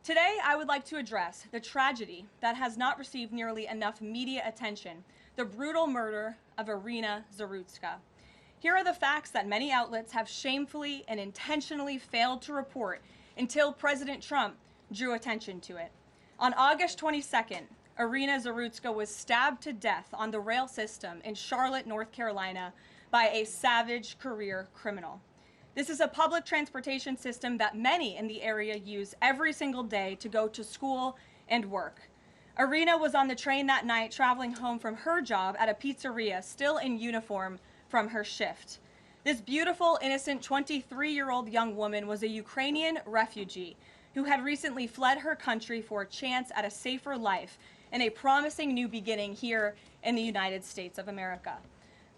Today, I would like to address the tragedy that has not received nearly enough media attention, the brutal murder of Irina Zarutska. Here are the facts that many outlets have shamefully and intentionally failed to report until President Trump drew attention to it. On August 22nd, Irina Zarutska was stabbed to death on the rail system in Charlotte, North Carolina by a savage career criminal. This is a public transportation system that many in the area use every single day to go to school and work. Irina was on the train that night traveling home from her job at a pizzeria, still in uniform from her shift. This beautiful, innocent 23-year-old young woman was a Ukrainian refugee who had recently fled her country for a chance at a safer life and a promising new beginning here in the United States of America.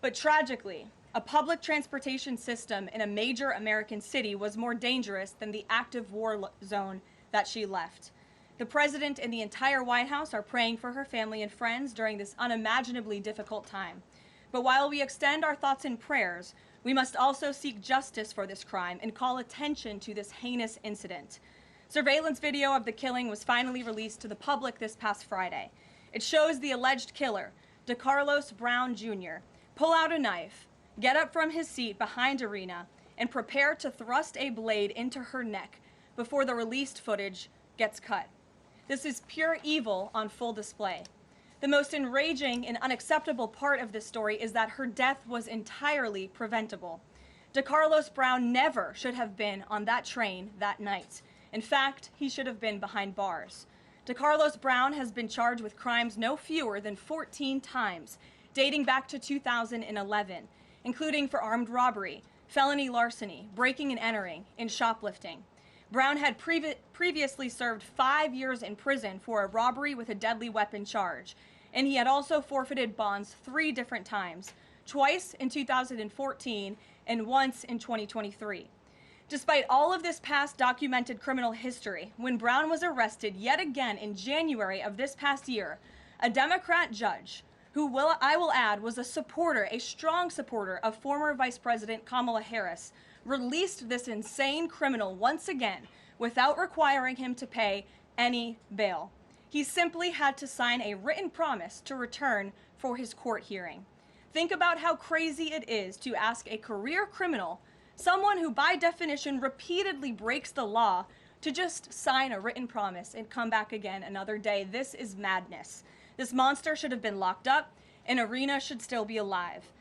But tragically, a public transportation system in a major American city was more dangerous than the active war zone that she left. The president and the entire White House are praying for her family and friends during this unimaginably difficult time. But while we extend our thoughts and prayers, we must also seek justice for this crime and call attention to this heinous incident. Surveillance video of the killing was finally released to the public this past Friday. It shows the alleged killer, Decarlos Brown Jr., pull out a knife, get up from his seat behind Irina, and prepare to thrust a blade into her neck before the released footage gets cut. This is pure evil on full display. The most enraging and unacceptable part of this story is that her death was entirely preventable. Decarlos Brown never should have been on that train that night. In fact, he should have been behind bars. Decarlos Brown has been charged with crimes no fewer than 14 times, dating back to 2011, including for armed robbery, felony larceny, breaking and entering, and shoplifting. Brown had previously served 5 years in prison for a robbery with a deadly weapon charge, and he had also forfeited bonds 3 different times, twice in 2014 and once in 2023. Despite all of this past documented criminal history, when Brown was arrested yet again in January of this past year, a Democrat judge, who I will add was a strong supporter of former Vice President Kamala Harris, released this insane criminal once again without requiring him to pay any bail. He simply had to sign a written promise to return for his court hearing. Think about how crazy it is to ask a career criminal, someone who by definition repeatedly breaks the law, to just sign a written promise and come back again another day. This is madness. This monster should have been locked up, and Irina should still be alive.